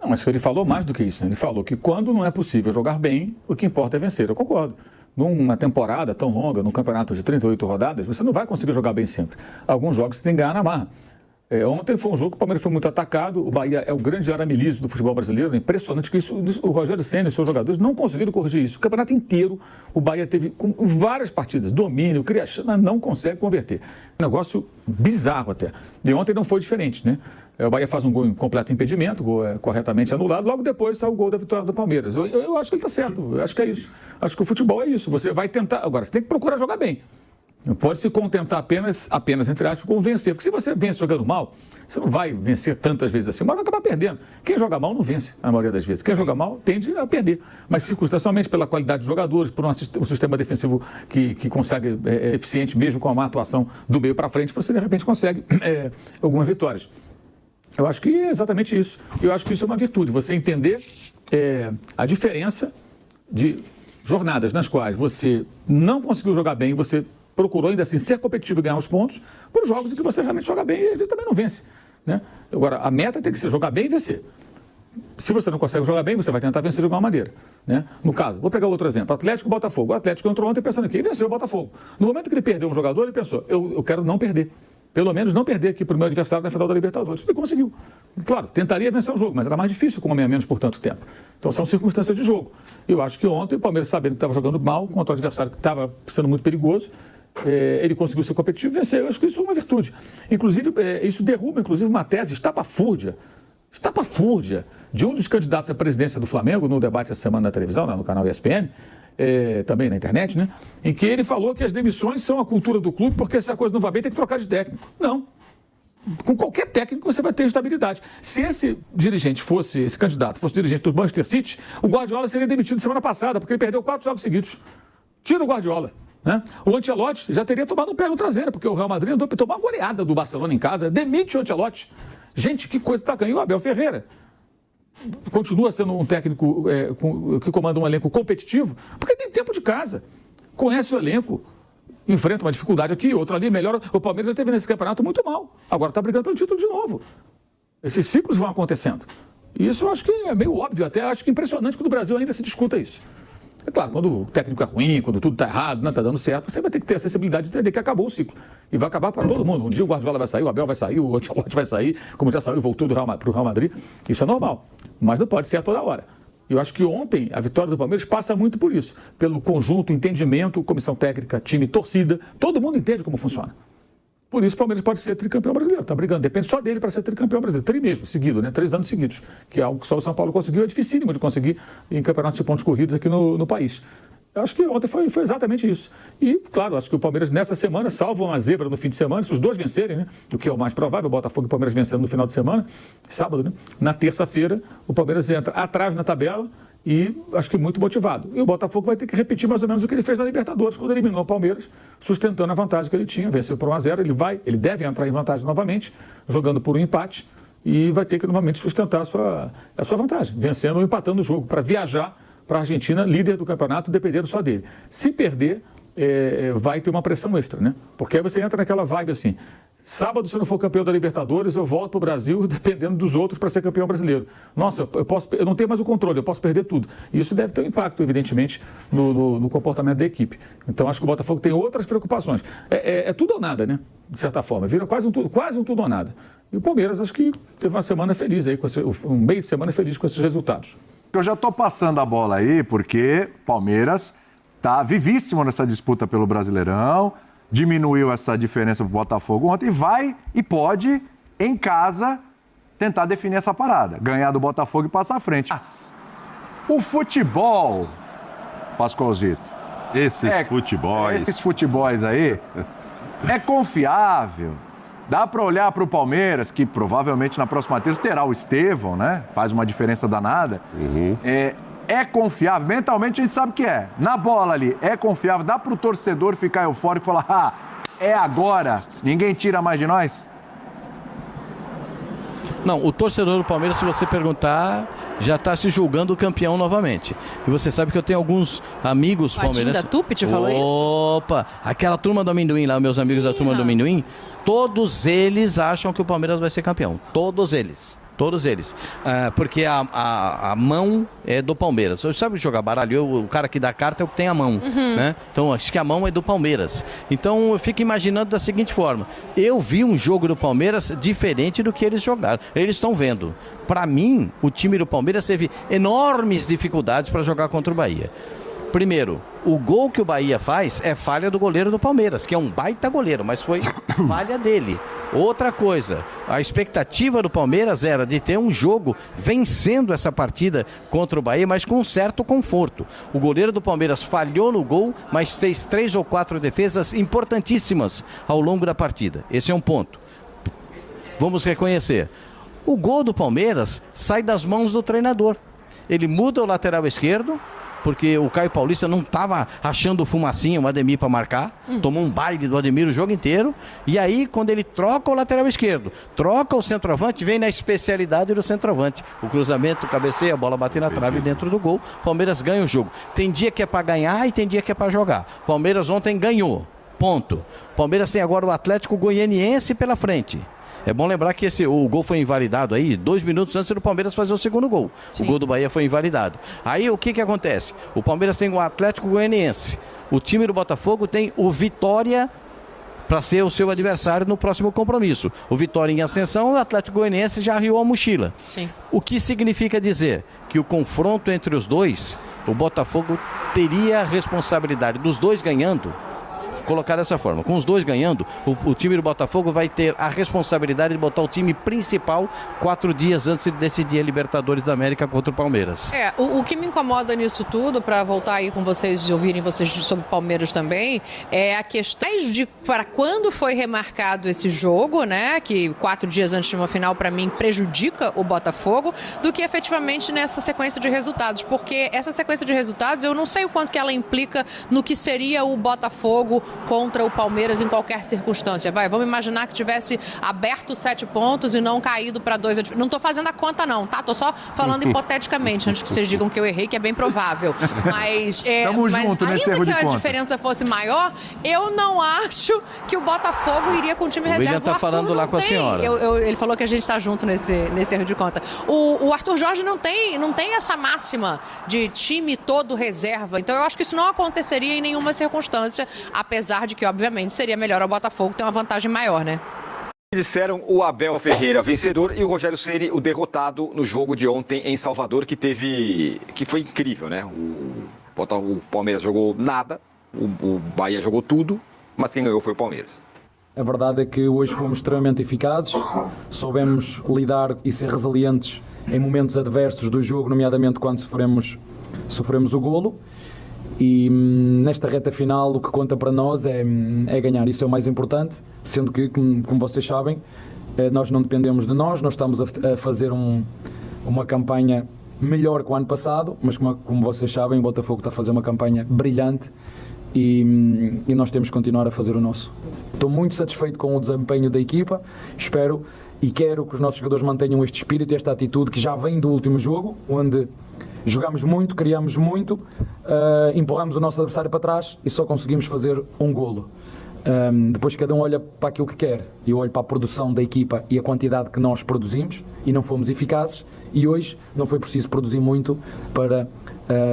Não, mas ele falou mais do que isso, né? Ele falou que quando não é possível jogar bem, o que importa é vencer. Eu concordo. Numa temporada tão longa, num campeonato de 38 rodadas, você não vai conseguir jogar bem sempre. Alguns jogos você tem que ganhar na marra. Ontem foi um jogo que o Palmeiras foi muito atacado, o Bahia é o grande aramelismo do futebol brasileiro, é impressionante que isso, o Rogério Ceni e seus jogadores não conseguiram corrigir isso. O campeonato inteiro, o Bahia teve com várias partidas, domínio, criação, mas não consegue converter. Negócio bizarro até. E ontem não foi diferente, né? O Bahia faz um gol em completo impedimento, gol corretamente anulado, logo depois sai o gol da vitória do Palmeiras. Eu acho que ele está certo, eu acho que é isso. Acho que o futebol é isso, você vai tentar, agora você tem que procurar jogar bem. Não pode se contentar apenas entre aspas, com vencer. Porque se você vence jogando mal, você não vai vencer tantas vezes assim. Mas vai acabar perdendo. Quem joga mal não vence, a maioria das vezes. Quem joga mal tende a perder. Mas circunstancialmente, pela qualidade de jogadores, por um sistema defensivo que consegue eficiente, mesmo com a má atuação do meio para frente, você de repente consegue algumas vitórias. Eu acho que é exatamente isso. Eu acho que isso é uma virtude. Você entender a diferença de jornadas nas quais você não conseguiu jogar bem, você procurou ainda assim ser competitivo e ganhar os pontos, por jogos em que você realmente joga bem e às vezes também não vence, né? Agora, a meta tem que ser jogar bem e vencer. Se você não consegue jogar bem, você vai tentar vencer de alguma maneira, né? No caso, vou pegar outro exemplo, Atlético e Botafogo. O Atlético entrou ontem pensando aqui, venceu o Botafogo. No momento que ele perdeu um jogador, ele pensou, eu quero não perder. Pelo menos não perder aqui para o meu adversário na final da Libertadores. Ele conseguiu. Claro, tentaria vencer o jogo, mas era mais difícil com um homem a menos por tanto tempo. Então são circunstâncias de jogo. Eu acho que ontem o Palmeiras, sabendo que estava jogando mal contra o adversário que estava sendo muito perigoso, ele conseguiu ser competitivo e vencer. Eu acho que isso é uma virtude. Inclusive, isso derruba uma tese estapafúrdia de um dos candidatos à presidência do Flamengo, no debate essa semana na televisão, no canal ESPN, também na internet, né? Em que ele falou que as demissões são a cultura do clube, porque se a coisa não vai bem, tem que trocar de técnico. Não. Com qualquer técnico você vai ter estabilidade. Se esse candidato fosse dirigente do Manchester City, o Guardiola seria demitido semana passada, porque ele perdeu 4 jogos seguidos. Tira o Guardiola. Né? O Ancelotti já teria tomado um pé no traseiro, porque o Real Madrid andou para tomar uma goleada do Barcelona em casa, demite o Ancelotti. Gente, que coisa está ganhando. O Abel Ferreira continua sendo um técnico que comanda um elenco competitivo, porque tem tempo de casa, conhece o elenco, enfrenta uma dificuldade aqui, outra ali, melhora. O Palmeiras já teve nesse campeonato muito mal, agora está brigando pelo título de novo. Esses ciclos vão acontecendo. E isso eu acho que é meio óbvio, até acho que é impressionante que no Brasil ainda se discuta isso. É claro, quando o técnico é ruim, quando tudo está errado, não está dando certo, você vai ter que ter a sensibilidade de entender que acabou o ciclo. E vai acabar para todo mundo. Um dia o Guardiola vai sair, o Abel vai sair, o Ancelotti vai sair, como já saiu e voltou para o Real Madrid. Isso é normal, mas não pode ser a toda hora. Eu acho que ontem a vitória do Palmeiras passa muito por isso. Pelo conjunto, entendimento, comissão técnica, time, torcida. Todo mundo entende como funciona. Por isso o Palmeiras pode ser tricampeão brasileiro. Está brigando. Depende só dele para ser tricampeão brasileiro. Tri mesmo, seguido, né? 3 anos seguidos. Que é algo que só o São Paulo conseguiu. É dificílimo de conseguir em campeonatos de pontos corridos aqui no país. Eu acho que ontem foi exatamente isso. E, claro, acho que o Palmeiras nessa semana, salvo uma zebra no fim de semana, se os dois vencerem, né? O que é o mais provável, o Botafogo e o Palmeiras vencendo no final de semana, sábado, né? Na terça-feira, o Palmeiras entra atrás na tabela e acho que muito motivado. E o Botafogo vai ter que repetir mais ou menos o que ele fez na Libertadores, quando eliminou o Palmeiras, sustentando a vantagem que ele tinha, venceu por 1-0, ele deve entrar em vantagem novamente, jogando por um empate, e vai ter que novamente sustentar a sua vantagem, vencendo ou empatando o jogo, para viajar para a Argentina, líder do campeonato, dependendo só dele. Se perder, vai ter uma pressão extra, né? Porque aí você entra naquela vibe assim, sábado, se eu não for campeão da Libertadores, eu volto para o Brasil dependendo dos outros para ser campeão brasileiro. Nossa, eu não tenho mais o controle, eu posso perder tudo. E isso deve ter um impacto, evidentemente, no comportamento da equipe. Então, acho que o Botafogo tem outras preocupações. É tudo ou nada, né? De certa forma. Vira quase um tudo ou nada. E o Palmeiras, acho que teve uma semana feliz aí, um meio de semana feliz com esses resultados. Eu já estou passando a bola aí, porque Palmeiras está vivíssimo nessa disputa pelo Brasileirão, diminuiu essa diferença para o Botafogo ontem, vai e pode, em casa, tentar definir essa parada, ganhar do Botafogo e passar à frente. O futebol, Pascoalzito, esses futebols aí, é confiável. Dá para olhar para o Palmeiras, que provavelmente na próxima terça terá o Estevão, né? Faz uma diferença danada. Uhum. É confiável, mentalmente a gente sabe que é. Na bola ali, é confiável. Dá para o torcedor ficar eufórico e falar, é agora, ninguém tira mais de nós? Não, o torcedor do Palmeiras, se você perguntar, já está se julgando campeão novamente. E você sabe que eu tenho alguns amigos palmeirenses. Da Tupi te falou isso? Opa, aquela turma do amendoim lá, meus amigos da turma do amendoim, todos eles acham que o Palmeiras vai ser campeão. Todos eles. Todos eles. Porque a mão é do Palmeiras. Você sabe jogar baralho? O cara que dá carta é o que tem a mão. Né? Então, acho que a mão é do Palmeiras. Então, eu fico imaginando da seguinte forma. Eu vi um jogo do Palmeiras diferente do que eles jogaram. Eles estão vendo. Para mim, o time do Palmeiras teve enormes dificuldades para jogar contra o Bahia. Primeiro, o gol que o Bahia faz é falha do goleiro do Palmeiras, que é um baita goleiro, mas foi falha dele. Outra coisa, a expectativa do Palmeiras era de ter um jogo vencendo essa partida contra o Bahia, mas com um certo conforto. O goleiro do Palmeiras falhou no gol, mas fez 3 ou 4 defesas importantíssimas ao longo da partida. Esse é um ponto. Vamos reconhecer. O gol do Palmeiras sai das mãos do treinador. Ele muda o lateral esquerdo, porque o Caio Paulista não estava achando fumacinha o Ademir para marcar, tomou um baile do Ademir o jogo inteiro, e aí quando ele troca o lateral esquerdo, troca o centroavante, vem na especialidade do centroavante, o cruzamento, cabeceia, a bola bate na trave dentro do gol, Palmeiras ganha o jogo. Tem dia que é para ganhar e tem dia que é para jogar. Palmeiras ontem ganhou, ponto. Palmeiras tem agora o Atlético Goianiense pela frente. É bom lembrar que o gol foi invalidado aí 2 minutos antes do Palmeiras fazer o segundo gol. Sim. O gol do Bahia foi invalidado. Aí o que acontece? O Palmeiras tem o Atlético Goianiense. O time do Botafogo tem o Vitória para ser o seu adversário no próximo compromisso. O Vitória em ascensão, o Atlético Goianiense já arriou a mochila. Sim. O que significa dizer que o confronto entre os dois, o Botafogo teria a responsabilidade dos dois ganhando. Colocar dessa forma, com os dois ganhando, o time do Botafogo vai ter a responsabilidade de botar o time principal 4 dias antes de decidir a Libertadores da América contra o Palmeiras. O que me incomoda nisso tudo, para voltar aí com vocês e ouvirem vocês sobre o Palmeiras também, é a questão de para quando foi remarcado esse jogo, né, que 4 dias antes de uma final, para mim, prejudica o Botafogo, do que efetivamente nessa sequência de resultados, porque essa sequência de resultados, eu não sei o quanto que ela implica no que seria o Botafogo contra o Palmeiras em qualquer circunstância. Vamos imaginar que tivesse aberto 7 pontos e não caído para 2. Não estou fazendo a conta não, tá? Estou só falando hipoteticamente, antes que vocês digam que eu errei, que é bem provável. Mas, ainda que a diferença fosse maior, eu não acho que o Botafogo iria com o time reserva. O William está falando lá com a senhora. Ele falou que a gente está junto nesse erro de conta. O Arthur Jorge não tem essa máxima de time todo reserva. Então eu acho que isso não aconteceria em nenhuma circunstância, apesar de que, obviamente, seria melhor ao Botafogo ter uma vantagem maior, né? Disseram o Abel Ferreira vencedor e o Rogério Ceni o derrotado no jogo de ontem em Salvador, que foi incrível, né? O Palmeiras jogou nada, o Bahia jogou tudo, mas quem ganhou foi o Palmeiras. A verdade é que hoje fomos extremamente eficazes, soubemos lidar e ser resilientes em momentos adversos do jogo, nomeadamente quando sofremos o golo. E nesta reta final o que conta para nós é ganhar, isso é o mais importante, sendo que, como vocês sabem, nós não dependemos de nós estamos a fazer uma campanha melhor que o ano passado, mas como vocês sabem, o Botafogo está a fazer uma campanha brilhante e nós temos que continuar a fazer o nosso. Estou muito satisfeito com o desempenho da equipa, espero e quero que os nossos jogadores mantenham este espírito, esta atitude que já vem do último jogo, onde jogámos muito, criámos muito, empurramos o nosso adversário para trás e só conseguimos fazer um golo. Depois cada um olha para aquilo que quer. Eu olho para a produção da equipa e a quantidade que nós produzimos e não fomos eficazes, e hoje não foi preciso produzir muito para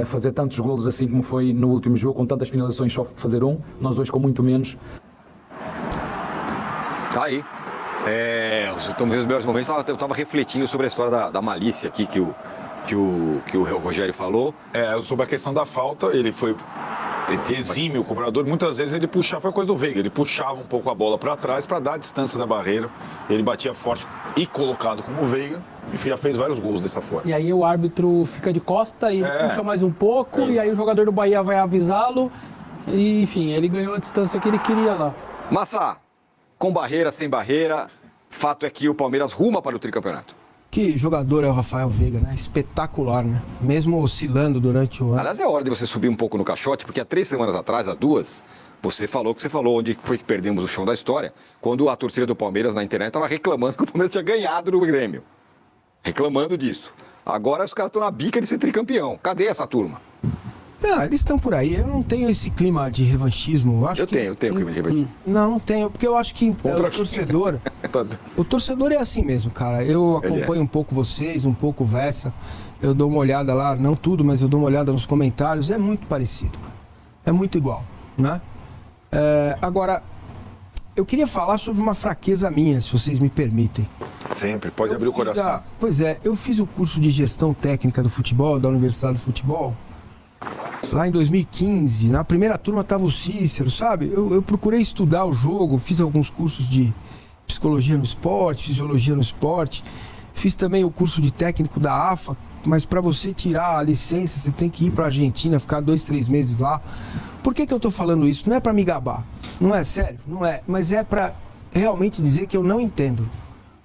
fazer tantos golos assim como foi no último jogo, com tantas finalizações, só fazer um. Nós hoje com muito menos. Tá aí. Estamos vendo os melhores momentos. Eu estava refletindo sobre a história da malícia aqui que o Rogério falou. Sobre a questão da falta, ele foi esse exímio cobrador. Muitas vezes ele puxava, foi coisa do Veiga, ele puxava um pouco a bola para trás para dar a distância da barreira. Ele batia forte e colocado como o Veiga, e já fez vários gols dessa forma. E aí o árbitro fica de costa e puxa mais um pouco, e aí o jogador do Bahia vai avisá-lo, e enfim, ele ganhou a distância que ele queria lá. Massa, com barreira, sem barreira, fato é que o Palmeiras ruma para o tricampeonato. Que jogador é o Rafael Veiga, né? Espetacular, né? Mesmo oscilando durante o ano. Aliás, é hora de você subir um pouco no caixote, porque há 3 semanas atrás, há 2, você falou onde foi que perdemos o chão da história, quando a torcida do Palmeiras na internet estava reclamando que o Palmeiras tinha ganhado no Grêmio. Reclamando disso. Agora os caras estão na bica de ser tricampeão. Cadê essa turma? Eles estão por aí. Eu não tenho esse clima de revanchismo. Eu tenho clima de revanchismo. Não tenho, porque eu acho que o torcedor... O torcedor é assim mesmo, cara. Eu acompanho um pouco vocês, um pouco o Vessa. Eu dou uma olhada lá, não tudo, mas eu dou uma olhada nos comentários. É muito parecido, cara. É muito igual, né? Agora, eu queria falar sobre uma fraqueza minha, se vocês me permitem. Sempre, pode abrir o coração. Pois é, eu fiz o curso de gestão técnica do futebol, da Universidade do Futebol, lá em 2015. Na primeira turma estava o Cícero, sabe? Eu procurei estudar o jogo, fiz alguns cursos de psicologia no esporte, fisiologia no esporte. Fiz também o curso de técnico da AFA, mas para você tirar a licença, você tem que ir para a Argentina, ficar 2, 3 meses lá. Por que eu estou falando isso? Não é para me gabar, não é sério, não é. Mas é para realmente dizer que eu não entendo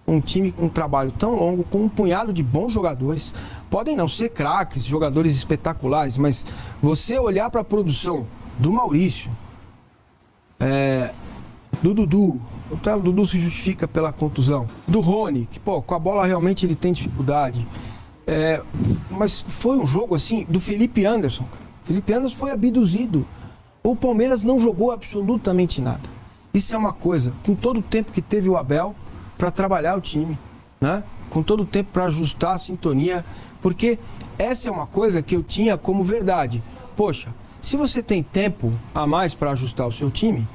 um time com um trabalho tão longo, com um punhado de bons jogadores. Podem não ser craques, jogadores espetaculares, mas você olhar para a produção do Maurício, do Dudu, o Dudu se justifica pela contusão, do Rony, que com a bola realmente ele tem dificuldade. Mas foi um jogo assim, do Felipe Anderson. Felipe Anderson foi abduzido. O Palmeiras não jogou absolutamente nada. Isso é uma coisa, com todo o tempo que teve o Abel para trabalhar o time, né? Com todo o tempo para ajustar a sintonia, porque essa é uma coisa que eu tinha como verdade. Poxa, se você tem tempo a mais para ajustar o seu time,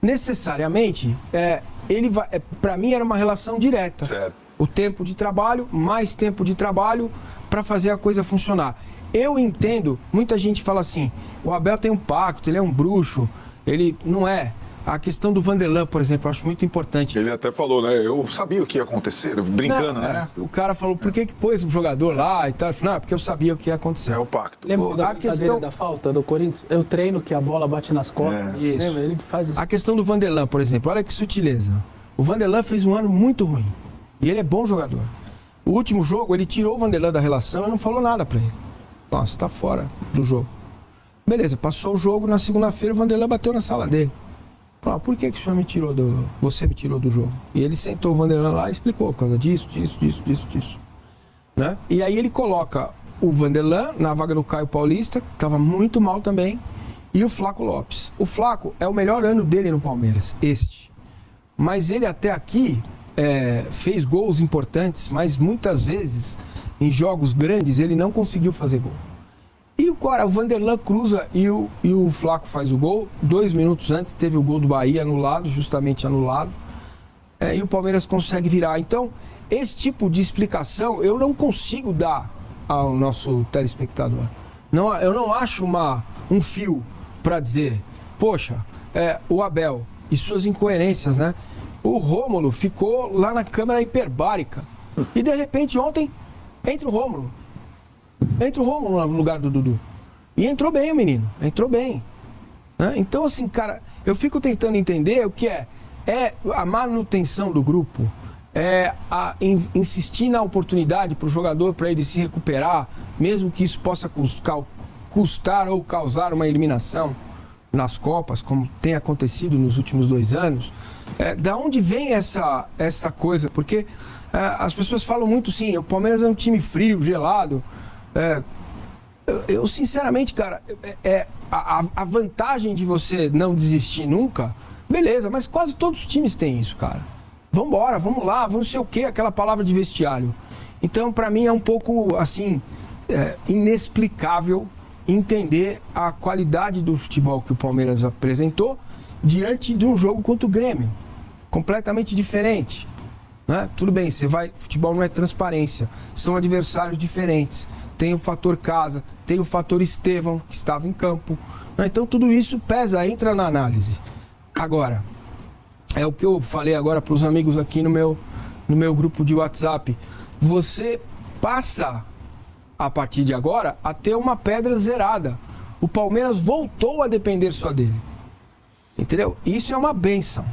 necessariamente, ele vai. Para mim era uma relação direta. Certo. O tempo de trabalho, mais tempo de trabalho para fazer a coisa funcionar. Eu entendo, muita gente fala assim, o Abel tem um pacto, ele é um bruxo, ele não é. A questão do Vanderlan, por exemplo, eu acho muito importante. Ele até falou, né? Eu sabia o que ia acontecer, brincando, né? O cara falou, por que pôs o jogador lá e tal? Eu falei, não, porque eu sabia o que ia acontecer. É o pacto. Lembra da questão da falta do Corinthians? Eu treino que a bola bate nas costas. Isso. Lembra? Ele faz isso. A questão do Vanderlan, por exemplo, olha que sutileza. O Vanderlan fez um ano muito ruim. E ele é bom jogador. O último jogo, ele tirou o Vanderlan da relação e não falou nada pra ele. Nossa, tá fora do jogo. Beleza, passou o jogo, na segunda-feira o Vanderlan bateu na sala dele. Falou, por que o senhor você me tirou do jogo? E ele sentou o Vanderlan lá e explicou, por causa disso. Né? E aí ele coloca o Vanderlan na vaga do Caio Paulista, que estava muito mal também, e o Flaco Lopes. O Flaco é o melhor ano dele no Palmeiras, Mas ele até aqui fez gols importantes, mas muitas vezes, em jogos grandes, ele não conseguiu fazer gol. E o Vanderlan cruza e o Flaco faz o gol. 2 minutos antes teve o gol do Bahia anulado, justamente anulado. E o Palmeiras consegue virar. Então, esse tipo de explicação eu não consigo dar ao nosso telespectador. Eu não acho um fio para dizer, poxa, o Abel e suas incoerências, né? O Rômulo ficou lá na câmera hiperbárica. E de repente ontem entra o Rômulo. Entra o Rômulo no lugar do Dudu. E entrou bem o menino, entrou bem. Né? Então, assim, cara, eu fico tentando entender o que é a manutenção do grupo, insistir na oportunidade para o jogador, para ele se recuperar, mesmo que isso possa custar ou causar uma eliminação nas Copas, como tem acontecido nos últimos 2 anos. Da onde vem essa coisa? Porque as pessoas falam muito, sim, o Palmeiras é um time frio, gelado. Eu sinceramente, cara, a vantagem de você não desistir nunca, beleza, mas quase todos os times têm isso, cara. Vambora, vamos lá, vamos não sei o quê, aquela palavra de vestiário. Então, pra mim é um pouco, assim, inexplicável entender a qualidade do futebol que o Palmeiras apresentou diante de um jogo contra o Grêmio. Completamente diferente. Né? Tudo bem, futebol não é transparência, são adversários diferentes. Tem o fator casa, tem o fator Estevão, que estava em campo. Né? Então tudo isso pesa, entra na análise. Agora, é o que eu falei agora para os amigos aqui no meu grupo de WhatsApp. Você passa, a partir de agora, a ter uma pedra zerada. O Palmeiras voltou a depender só dele. Entendeu? Isso é uma bênção.